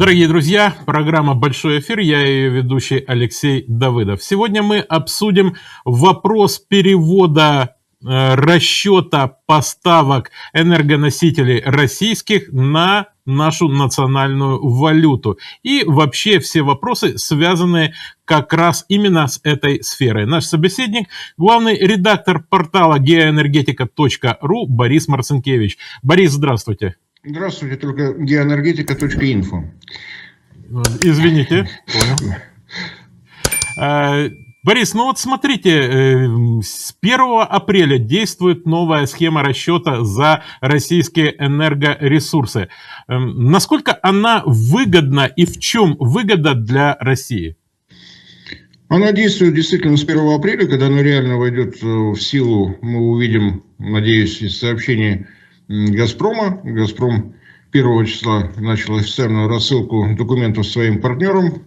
Дорогие друзья, программа «Большой эфир», я ее ведущий Алексей Давыдов. Сегодня мы обсудим вопрос перевода расчета поставок энергоносителей российских на нашу национальную валюту. И вообще все вопросы, связанные как раз именно с этой сферой. Наш собеседник, главный редактор портала geoenergetica.ru Борис Марцинкевич. Борис, здравствуйте. Здравствуйте, только geoenergetica.info. Извините, понял. Борис, ну вот смотрите, с 1 апреля действует новая схема расчета за российские энергоресурсы. Насколько она выгодна и в чем выгода для России? Она действует действительно с 1 апреля, когда она реально войдет в силу. Мы увидим, надеюсь, из сообщений «Газпрома». «Газпром» 1 числа начал официальную рассылку документов своим партнерам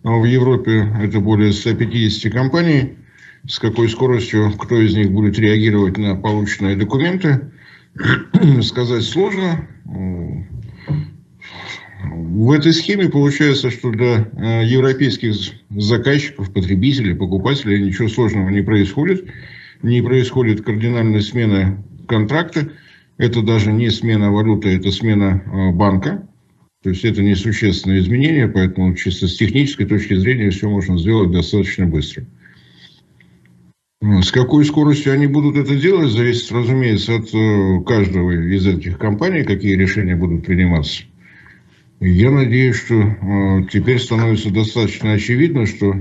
в Европе. Это более 150 компаний. С какой скоростью, кто из них будет реагировать на полученные документы, сказать сложно. В этой схеме получается, что для европейских заказчиков, потребителей, покупателей ничего сложного не происходит. Не происходит кардинальной смены контракта. Это даже не смена валюты, это смена банка. То есть это несущественное изменение, поэтому чисто с технической точки зрения все можно сделать достаточно быстро. С какой скоростью они будут это делать, зависит, разумеется, от каждого из этих компаний, какие решения будут приниматься. Я надеюсь, что теперь становится достаточно очевидно, что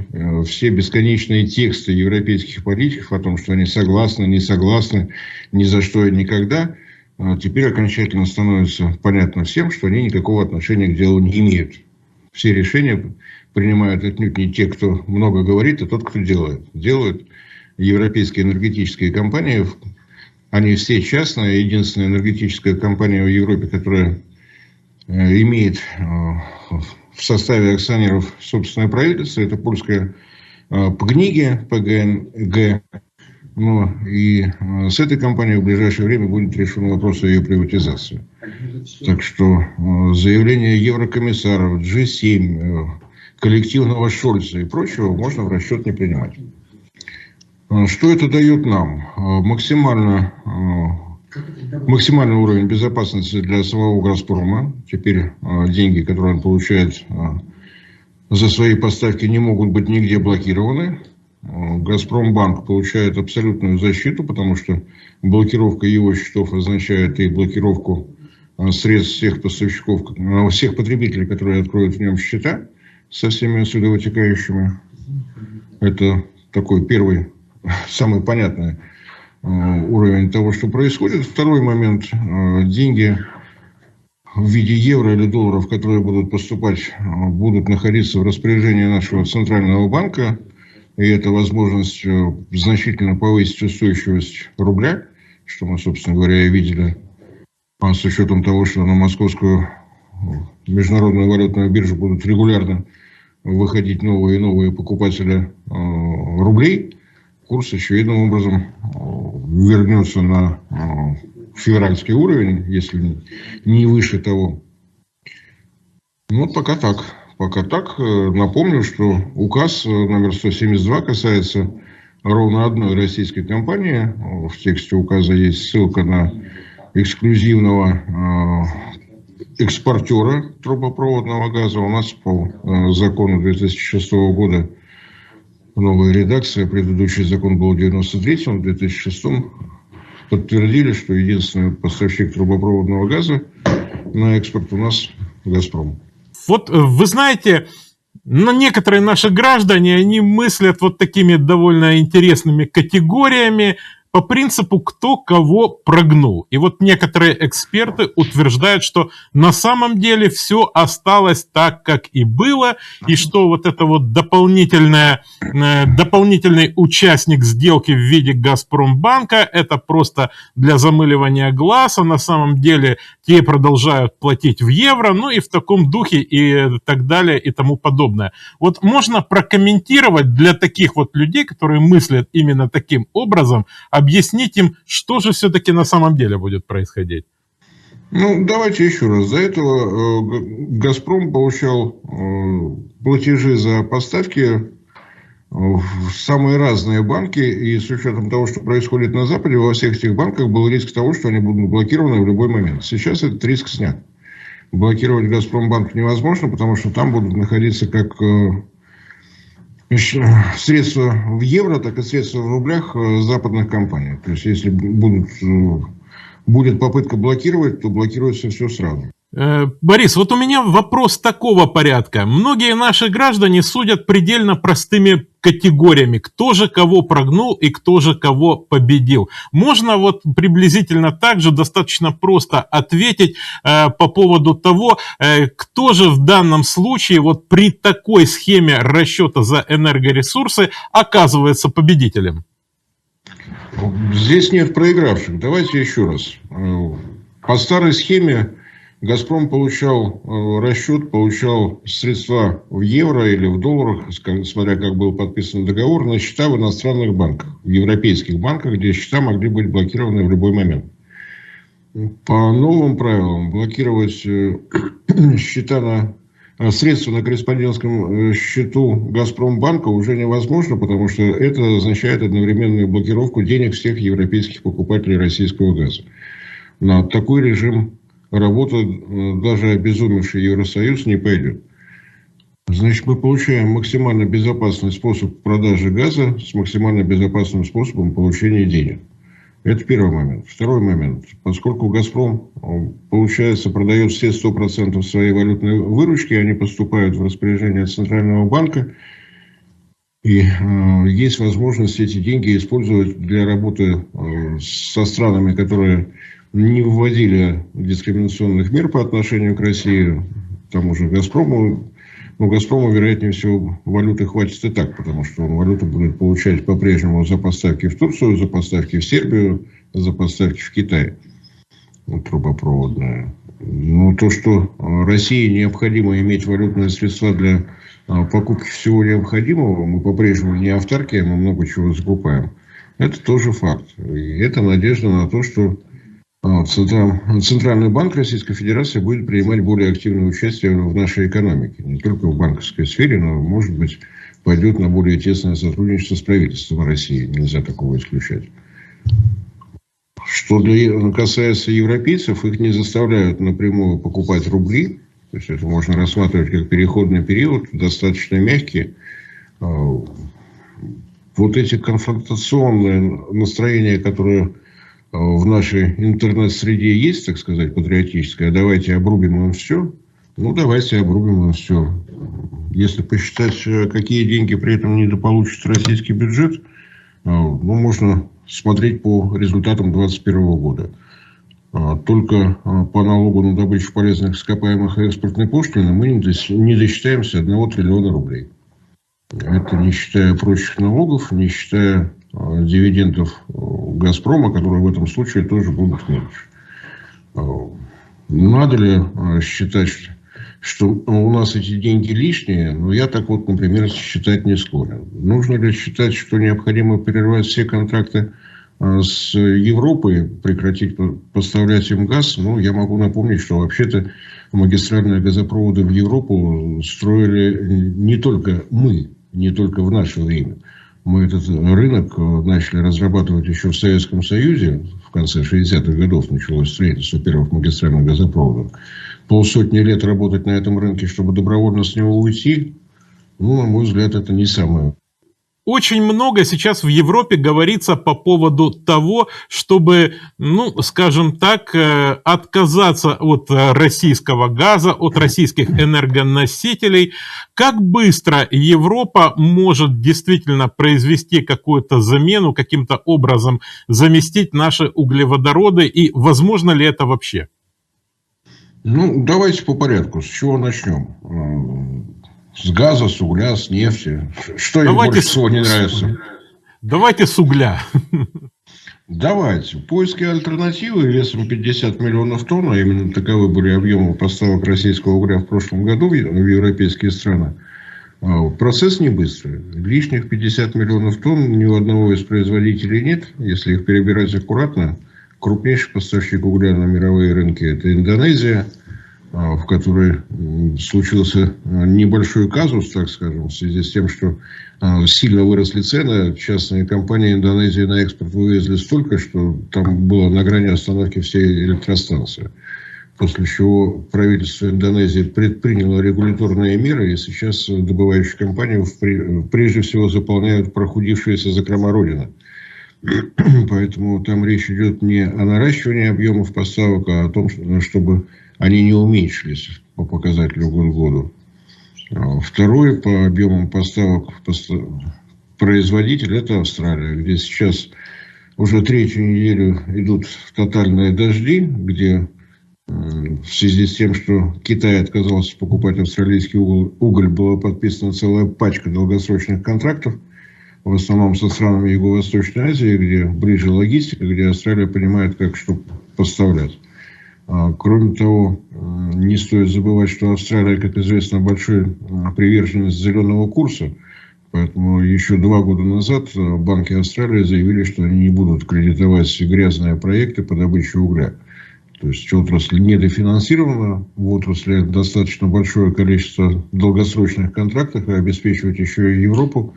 все бесконечные тексты европейских политиков о том, что они согласны, не согласны, ни за что и никогда, теперь окончательно становится понятно всем, что они никакого отношения к делу не имеют. Все решения принимают отнюдь не те, кто много говорит, а тот, кто делает. Делают европейские энергетические компании. Они все частные. Единственная энергетическая компания в Европе, которая имеет в составе акционеров собственное правительство, это польская ПГНиГ. Ну, и с этой компанией в ближайшее время будет решен вопрос о ее приватизации. Так что заявления еврокомиссаров, G7, коллективного Шольца и прочего можно в расчет не принимать. Что это дает нам? Максимальный уровень безопасности для самого «Газпрома». Теперь деньги, которые он получает за свои поставки, не могут быть нигде блокированы. «Газпромбанк» получает абсолютную защиту, потому что блокировка его счетов означает и блокировку средств всех поставщиков, всех потребителей, которые откроют в нем счета со всеми отсюда вытекающими. Это такой первый, самый понятный уровень того, что происходит. Второй момент. Деньги в виде евро или долларов, которые будут поступать, будут находиться в распоряжении нашего Центрального банка. И это возможность значительно повысить устойчивость рубля, что мы, собственно говоря, и видели с учетом того, что на московскую международную валютную биржу будут регулярно выходить новые и новые покупатели рублей. Курс очевидным образом вернется на февральский уровень, если не выше того. Ну, вот пока так. Пока так. Напомню, что указ номер 172 касается ровно одной российской компании. В тексте указа есть ссылка на эксклюзивного экспортера трубопроводного газа. У нас по закону 2006 года новая редакция. Предыдущий закон был в 93-м, в 2006-м подтвердили, что единственный поставщик трубопроводного газа на экспорт у нас «Газпром». Вот вы знаете, некоторые наши граждане, они мыслят вот такими довольно интересными категориями по принципу «кто кого прогнул». И вот некоторые эксперты утверждают, что на самом деле все осталось так, как и было, и что вот это вот дополнительный участник сделки в виде «Газпромбанка» это просто для замыливания глаз, а на самом деле те продолжают платить в евро, ну и в таком духе и так далее и тому подобное. Вот можно прокомментировать для таких вот людей, которые мыслят именно таким образом, объяснить им, что же все-таки на самом деле будет происходить? Ну, давайте еще раз. До этого «Газпром» получал платежи за поставки в самые разные банки, и с учетом того, что происходит на Западе, во всех этих банках был риск того, что они будут блокированы в любой момент. Сейчас этот риск снят. Блокировать «Газпромбанк» невозможно, потому что там будут находиться как средства в евро, так и средства в рублях западных компаний. То есть, если будет попытка блокировать, то блокируется все сразу. Борис, вот у меня вопрос такого порядка. Многие наши граждане судят предельно простыми категориями. Кто же кого прогнул и кто же кого победил. Можно вот приблизительно так же достаточно просто ответить по поводу того, кто же в данном случае вот при такой схеме расчета за энергоресурсы оказывается победителем? Здесь нет проигравших. Давайте еще раз. По старой схеме «Газпром» получал расчет, получал средства в евро или в долларах, смотря как был подписан договор, на счета в иностранных банках, в европейских банках, где счета могли быть блокированы в любой момент. По новым правилам блокировать счета средства на корреспондентском счету «Газпромбанка» уже невозможно, потому что это означает одновременную блокировку денег всех европейских покупателей российского газа. На такой режим работа даже обезумевший Евросоюз не пойдет. Значит, мы получаем максимально безопасный способ продажи газа с максимально безопасным способом получения денег. Это первый момент. Второй момент. Поскольку «Газпром», получается, продает все 100% своей валютной выручки, они поступают в распоряжение Центрального банка, и есть возможность эти деньги использовать для работы со странами, которые не вводили дискриминационных мер по отношению к России, к тому же «Газпрому». Но «Газпрому», вероятнее всего, валюты хватит и так, потому что он валюту будет получать по-прежнему за поставки в Турцию, за поставки в Сербию, за поставки в Китай. Трубопроводная. Но то, что России необходимо иметь валютные средства для покупки всего необходимого, мы по-прежнему не автаркия, мы много чего закупаем. Это тоже факт. И это надежда на то, что Центральный банк Российской Федерации будет принимать более активное участие в нашей экономике. Не только в банковской сфере, но, может быть, пойдет на более тесное сотрудничество с правительством России. Нельзя такого исключать. Что касается европейцев, их не заставляют напрямую покупать рубли. То есть, это можно рассматривать как переходный период, достаточно мягкий. Вот эти конфронтационные настроения, которые в нашей интернет-среде есть, так сказать, патриотическая, давайте обрубим им все. Ну, давайте обрубим им все. Если посчитать, какие деньги при этом недополучит российский бюджет, ну, можно смотреть по результатам 2021 года. Только по налогу на добычу полезных ископаемых и экспортной пошлины мы не досчитаемся 1 триллиона рублей. Это не считая прочих налогов, не считая дивидендов «Газпрома», которые в этом случае тоже будут меньше. Надо ли считать, что у нас эти деньги лишние? Ну, я так вот, например, считать не склонен. Нужно ли считать, что необходимо перерывать все контракты с Европой, прекратить поставлять им газ? Ну, я могу напомнить, что вообще-то магистральные газопроводы в Европу строили не только мы, не только в наше время. Мы этот рынок начали разрабатывать еще в Советском Союзе. В конце 60-х годов началось строительство первых магистральных газопроводов. Полсотни лет работать на этом рынке, чтобы добровольно с него уйти, ну, на мой взгляд, это не самое. Очень много сейчас в Европе говорится по поводу того, чтобы, ну, скажем так, отказаться от российского газа, от российских энергоносителей. Как быстро Европа может действительно произвести какую-то замену, каким-то образом заместить наши углеводороды, и возможно ли это вообще? Ну, давайте по порядку. С чего начнем? С газа, с угля, с нефти. Что им больше всего не нравится? Давайте с угля. Давайте. Поиски альтернативы весом 50 миллионов тонн, а именно таковы были объемы поставок российского угля в прошлом году в европейские страны. Процесс не быстрый. Лишних 50 миллионов тонн ни у одного из производителей нет. Если их перебирать аккуратно, Крупнейший поставщик угля на мировые рынки – это Индонезия, в которой случился небольшой казус, так скажем, в связи с тем, что сильно выросли цены. Частные компании Индонезии на экспорт вывезли столько, что там было на грани остановки всей электростанции. После чего правительство Индонезии предприняло регуляторные меры, и сейчас добывающие компании прежде всего заполняют прохудившиеся закрома Родины. Поэтому там речь идет не о наращивании объемов поставок, а о том, чтобы они не уменьшились по показателю год к году. Второй по объемам поставок производитель – это Австралия, где сейчас уже третью неделю идут тотальные дожди, где в связи с тем, что Китай отказался покупать австралийский уголь, была подписана целая пачка долгосрочных контрактов, в основном со странами Юго-Восточной Азии, где ближе логистика, где Австралия понимает, как что поставлять. Кроме того, не стоит забывать, что Австралия, как известно, большой приверженец зеленого курса. Поэтому еще 2 года назад банки Австралии заявили, что они не будут кредитовать грязные проекты по добыче угля. То есть отрасль недофинансирована, в отрасли достаточно большое количество долгосрочных контрактов, и обеспечивать еще и Европу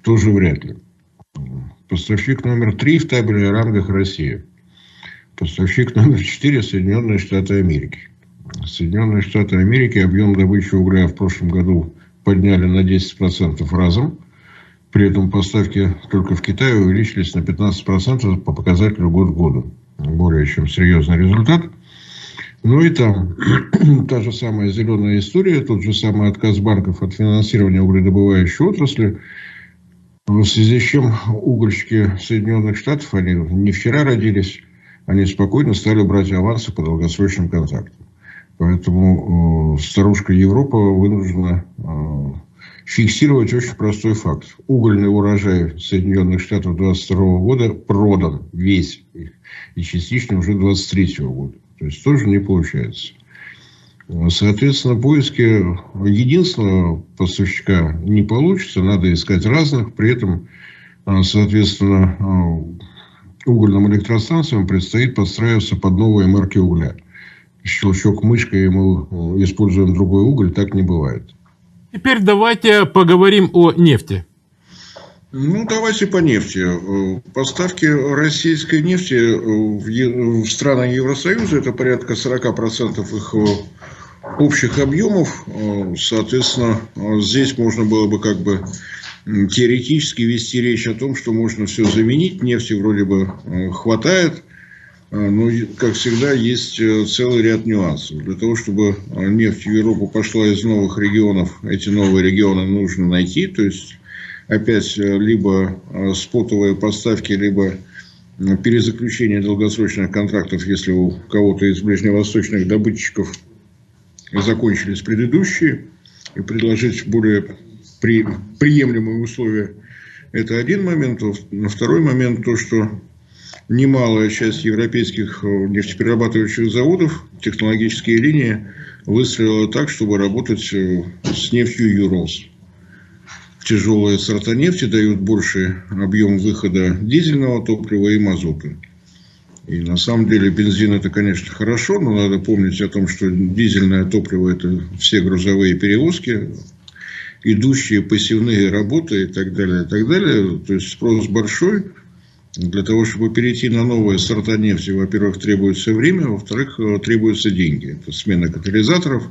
тоже вряд ли. Поставщик номер 3 в табеле о рангах — Россия. Поставщик номер 4 — Соединенные Штаты Америки. Соединенные Штаты Америки объем добычи угля в прошлом году подняли на 10% разом. При этом поставки только в Китае увеличились на 15% по показателю год к году. Более чем серьезный результат. Ну и там та же самая зеленая история, тот же самый отказ банков от финансирования угледобывающей отрасли. В связи с чем угольщики Соединенных Штатов, они не вчера родились, они спокойно стали брать авансы по долгосрочным контрактам. Поэтому старушка Европа вынуждена фиксировать очень простой факт. Угольный урожай Соединенных Штатов 2022 года продан весь и частично уже 2023 года. То есть тоже не получается. Соответственно, поиски единственного поставщика не получится. Надо искать разных. При этом, соответственно, угольным электростанциям предстоит подстраиваться под новые марки угля. Щелчок мышкой, и мы используем другой уголь, так не бывает. Теперь давайте поговорим о нефти. Ну, давайте по нефти. Поставки российской нефти в страны Евросоюза — это порядка 40% их общих объемов. Соответственно, здесь можно было бы как бы теоретически вести речь о том, что можно все заменить. Нефти вроде бы хватает. Но, как всегда, есть целый ряд нюансов. Для того, чтобы нефть в Европу пошла из новых регионов, эти новые регионы нужно найти. То есть, опять, либо спотовые поставки, либо перезаключение долгосрочных контрактов, если у кого-то из ближневосточных добытчиков закончились предыдущие, и предложить более приемлемые условия. Это один момент. Второй момент — то, что немалая часть европейских нефтеперерабатывающих заводов технологические линии выстроила так, чтобы работать с нефтью Юрос. Тяжелые сорта нефти дают больший объем выхода дизельного топлива и мазута. И на самом деле бензин — это, конечно, хорошо, но надо помнить о том, что дизельное топливо — это все грузовые перевозки, идущие посевные работы и так далее, и так далее. То есть спрос большой. Для того, чтобы перейти на новые сорта нефти, во-первых, требуется время, во-вторых, требуются деньги. Это смена катализаторов.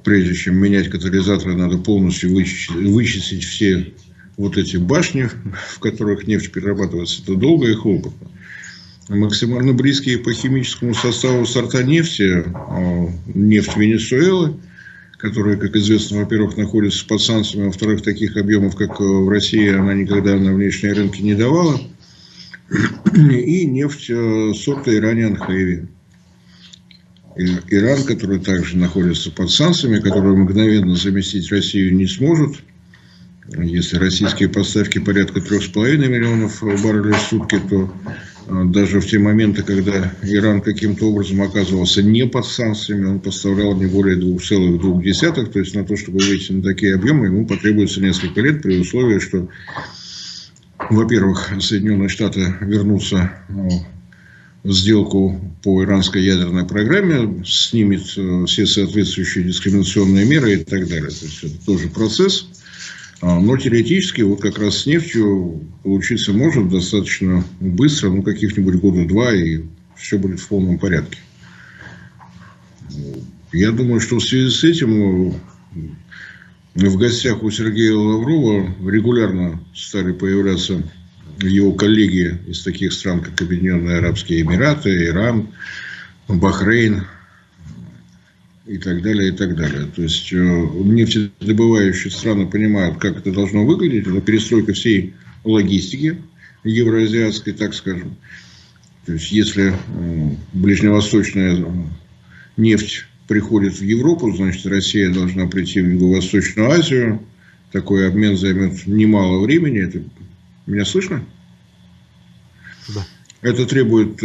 Прежде чем менять катализаторы, надо полностью вычистить все вот эти башни, в которых нефть перерабатывается. Это долго и хлопотно. Максимально близкие по химическому составу сорта нефти, нефть Венесуэлы, которая, как известно, во-первых, находится под санкциями, во-вторых, таких объемов, как в России, она никогда на внешние рынки не давала. И нефть сорта Iranian Heavy. Иран, который также находится под санкциями, который мгновенно заместить Россию не сможет. Если российские поставки порядка 3,5 миллионов баррелей в сутки, то даже в те моменты, когда Иран каким-то образом оказывался не под санкциями, он поставлял не более 2,2. То есть на то, чтобы выйти на такие объемы, ему потребуется несколько лет, при условии, что, во-первых, Соединенные Штаты вернутся сделку по иранской ядерной программе, снимет все соответствующие дискриминационные меры и так далее. То есть это тоже процесс. Но теоретически вот как раз с нефтью получиться может достаточно быстро, ну каких-нибудь года-два, и все будет в полном порядке. Я думаю, что в связи с этим в гостях у Сергея Лаврова регулярно стали появляться его коллеги из таких стран, как Объединенные Арабские Эмираты, Иран, Бахрейн и так далее, и так далее. То есть нефтедобывающие страны понимают, как это должно выглядеть. Это перестройка всей логистики евроазиатской, так скажем. То есть если ближневосточная нефть приходит в Европу, значит, Россия должна прийти в Юго-Восточную Азию. Такой обмен займет немало времени. Это... Меня слышно? Да. Это требует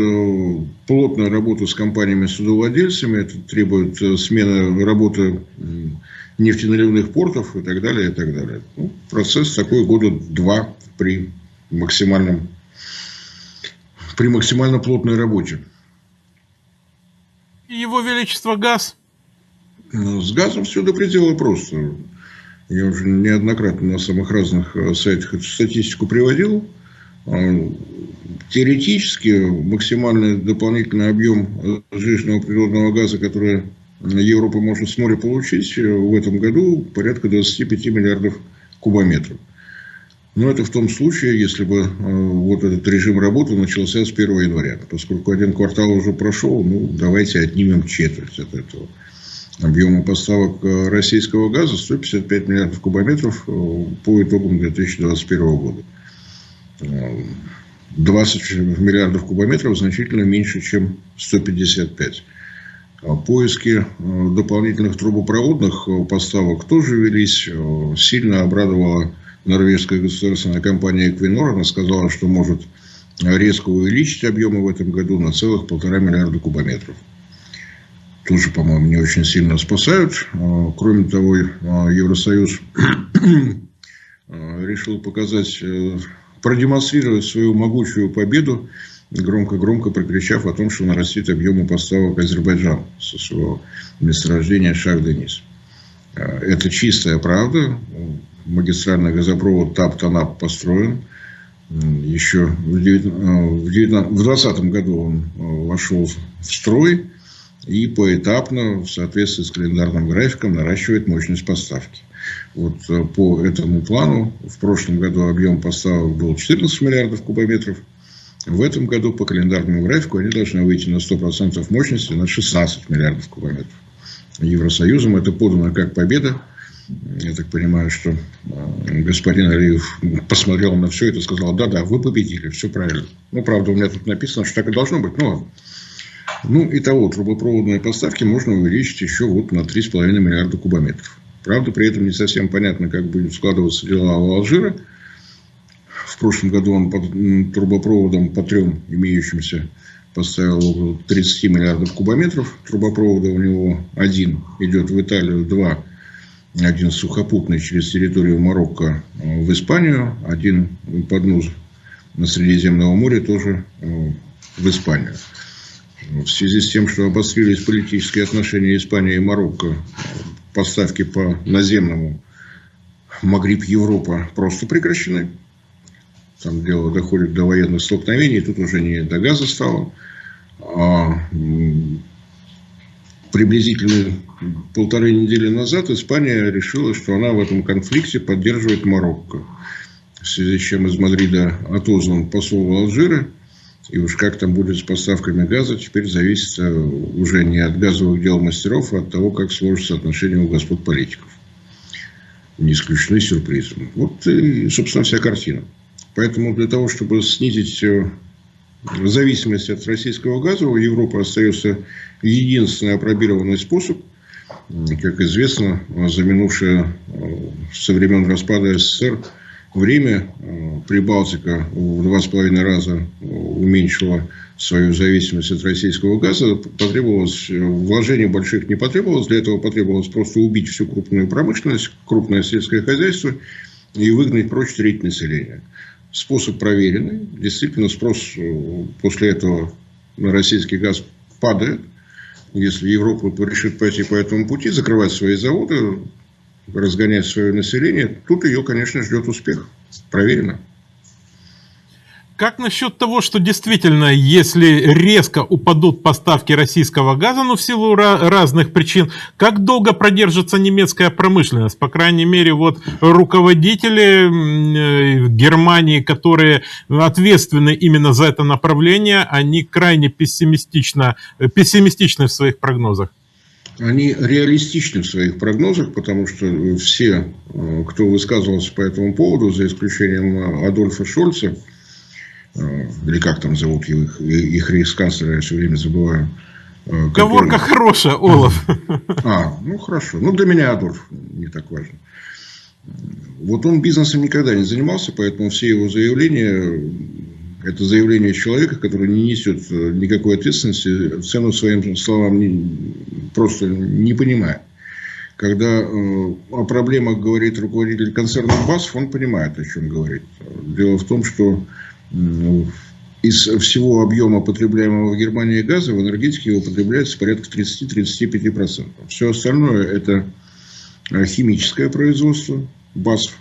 плотной работы с компаниями-судовладельцами, это требует смены работы нефтеналивных портов и так далее, и так далее. Ну, процесс такой года два при максимально плотной работе. Его Величество газ? С газом все до предела просто. Я уже неоднократно на самых разных сайтах эту статистику приводил. Теоретически максимальный дополнительный объем сжиженного природного газа, который Европа может с моря получить, в этом году порядка 25 миллиардов кубометров. Но это в том случае, если бы вот этот режим работы начался с 1 января. Поскольку один квартал уже прошел, ну, давайте отнимем четверть от этого. Объема поставок российского газа 155 миллиардов кубометров по итогам 2021 года. 20 миллиардов кубометров значительно меньше, чем 155. Поиски дополнительных трубопроводных поставок тоже велись. Сильно обрадовала норвежская государственная компания Equinor. Она сказала, что может резко увеличить объемы в этом году на целых 1,5 миллиарда кубометров. Тоже, по-моему, не очень сильно спасают. Кроме того, Евросоюз решил показать, продемонстрировать свою могучую победу, громко-громко прокричав о том, что нарастит объемы поставок Азербайджана со своего месторождения Шах-Денис. Это чистая правда. Магистральный газопровод ТАП-ТАНАП построен. Еще в 2020 году он вошел в строй. И поэтапно, в соответствии с календарным графиком, наращивает мощность поставки. Вот по этому плану в прошлом году объем поставок был 14 миллиардов кубометров. В этом году по календарному графику они должны выйти на 100% мощности на 16 миллиардов кубометров. Евросоюзом это подано как победа. Я так понимаю, что господин Алиев посмотрел на все это и сказал: да, вы победили, все правильно. Ну, правда, у меня тут написано, что так и должно быть. Ну, ладно. Ну, итого, трубопроводные поставки можно увеличить еще вот на 3,5 миллиарда кубометров. Правда, при этом не совсем понятно, как будет складываться дела у Алжира. В прошлом году он по трубопроводам по трем имеющимся поставил около 30 миллиардов кубометров. Трубопровода у него один идет в Италию, два. Один сухопутный через территорию Марокко в Испанию, один по дну на Средиземного моря тоже в Испанию. В связи с тем, что обострились политические отношения Испании и Марокко, поставки по наземному Магриб-Европа просто прекращены. Там дело доходит до военных столкновений, тут уже не до газа стало. Приблизительно 1,5 недели назад Испания решила, что она в этом конфликте поддерживает Марокко. В связи с чем из Мадрида отозван посол в Алжире. И уж как там будет с поставками газа, теперь зависит уже не от газовых дел мастеров, а от того, как сложатся отношения у господ политиков. Не исключены сюрпризы. Вот и, собственно, вся картина. Поэтому для того, чтобы снизить зависимость от российского газа, у Европы остается единственный апробированный способ, как известно, за минувшее со времен распада СССР время Прибалтика в 2,5 раза уменьшила свою зависимость от российского газа. Потребовалось, вложений больших не потребовалось. Для этого потребовалось просто убить всю крупную промышленность, крупное сельское хозяйство и выгнать прочь треть населения. Способ проверенный. Действительно, спрос после этого на российский газ падает. Если Европа решит пойти по этому пути, закрывать свои заводы, разгонять свое население, тут ее, конечно, ждет успех. Проверено. Как насчет того, что действительно, если резко упадут поставки российского газа, ну, в силу разных причин, как долго продержится немецкая промышленность? По крайней мере, вот руководители Германии, которые ответственны именно за это направление, они крайне пессимистичны в своих прогнозах. Они реалистичны в своих прогнозах, потому что все, кто высказывался по этому поводу, за исключением Адольфа Шольца, или как там зовут их рейхсканцлера, я все время забываю. Говорка хорошая, Олаф. Ну хорошо. Ну, для меня Адольф не так важен. Вот он бизнесом никогда не занимался, поэтому все его заявления, это заявление человека, который не несет никакой ответственности, цену своим словам просто не понимает. Когда о проблемах говорит руководитель концерна БАСФ, он понимает, о чем говорит. Дело в том, что из всего объема потребляемого в Германии газа в энергетике его потребляется порядка 30-35%. Все остальное это химическое производство, БАСФ.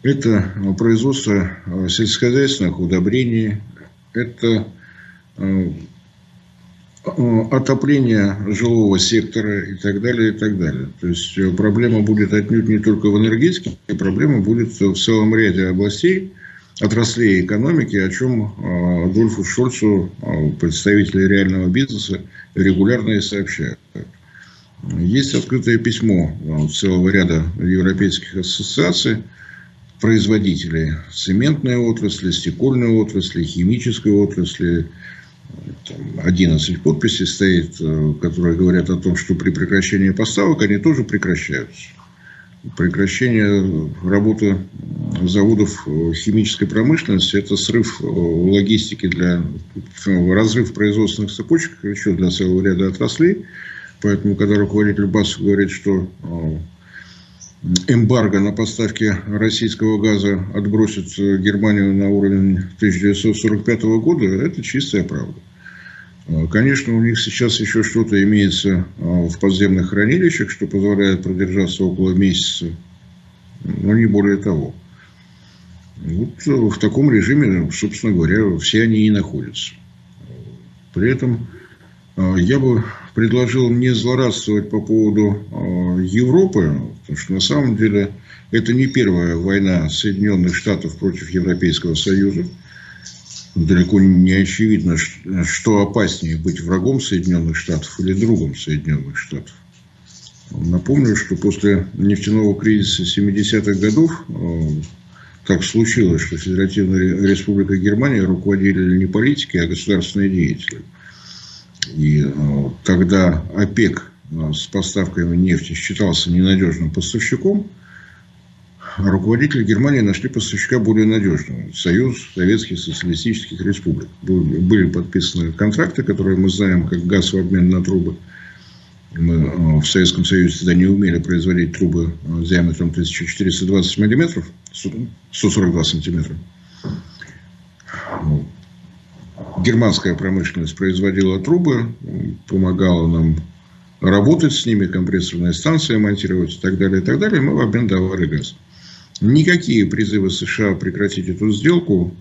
Это производство сельскохозяйственных удобрений. Это отопление жилого сектора и так далее, и так далее. То есть проблема будет отнюдь не только в энергетике, проблема будет в целом ряде областей, отраслей экономики, о чем Адольфу Шольцу представители реального бизнеса регулярно и сообщают. Есть открытое письмо целого ряда европейских ассоциаций, производителей цементной отрасли, стекольной отрасли, химической отрасли. Там 11 подписей стоит, которые говорят о том, что при прекращении поставок они тоже прекращаются. Прекращение работы заводов химической промышленности – это срыв логистики, разрыв производственных цепочек еще для целого ряда отраслей. Поэтому, когда руководитель БАСФ говорит, что эмбарго на поставки российского газа отбросит Германию на уровень 1945 года, это чистая правда. Конечно, у них сейчас еще что-то имеется в подземных хранилищах, что позволяет продержаться около месяца, но не более того. Вот в таком режиме, собственно говоря, все они и находятся. При этом я бы предложил не злорадствовать по поводу Европы, потому что на самом деле это не первая война Соединенных Штатов против Европейского Союза. Далеко не очевидно, что опаснее быть врагом Соединенных Штатов или другом Соединенных Штатов. Напомню, что после нефтяного кризиса 70-х годов так случилось, что Федеративная Республика Германия руководили не политики, а государственные деятели. И тогда ОПЕК с поставками нефти считался ненадежным поставщиком, а руководители Германии нашли поставщика более надежного. Союз Советских Социалистических Республик. Были подписаны контракты, которые мы знаем как газ в обмен на трубы. Мы в Советском Союзе тогда не умели производить трубы диаметром 1420 миллиметров, 142 сантиметра. Германская промышленность производила трубы, помогала нам работать с ними, компрессорные станции монтировать и так далее, и так далее. Мы в обмен давали газ. Никакие призывы США прекратить эту сделку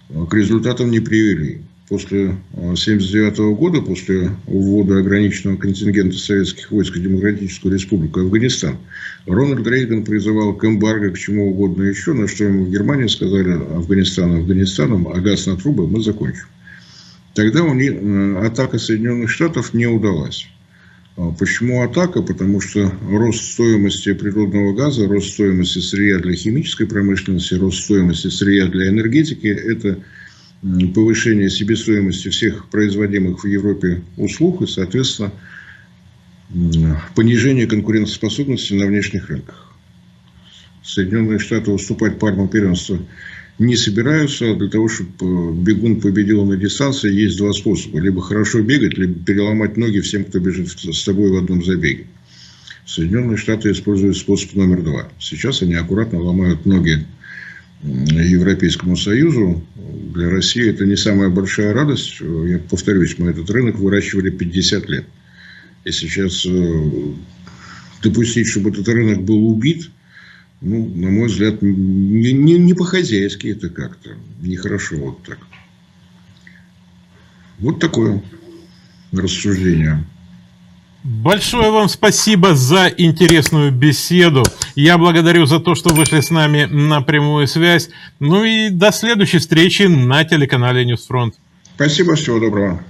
к результатам не привели. После 1979 года, после ввода ограниченного контингента советских войск в Демократическую Республику Афганистан, Рональд Рейган призывал к эмбарго, к чему угодно еще, на что ему в Германии сказали: Афганистан Афганистаном, а газ на трубы мы закончим. Тогда у них атака Соединенных Штатов не удалась. Почему атака? Потому что рост стоимости природного газа, рост стоимости сырья для химической промышленности, рост стоимости сырья для энергетики – это повышение себестоимости всех производимых в Европе услуг и, соответственно, понижение конкурентоспособности на внешних рынках. Соединенные Штаты уступать пальму первенства не собираются. Для того, чтобы бегун победил на дистанции, есть два способа. Либо хорошо бегать, либо переломать ноги всем, кто бежит с тобой в одном забеге. Соединенные Штаты используют способ номер 2. Сейчас они аккуратно ломают ноги Европейскому Союзу, для России это не самая большая радость. Я повторюсь, мы этот рынок выращивали 50 лет. И сейчас допустить, чтобы этот рынок был убит, ну, на мой взгляд, не по-хозяйски это как-то. Нехорошо вот так. Вот такое рассуждение. Большое вам спасибо за интересную беседу. Я благодарю за то, что вышли с нами на прямую связь. Ну и до следующей встречи на телеканале Ньюсфронт. Спасибо, всего доброго.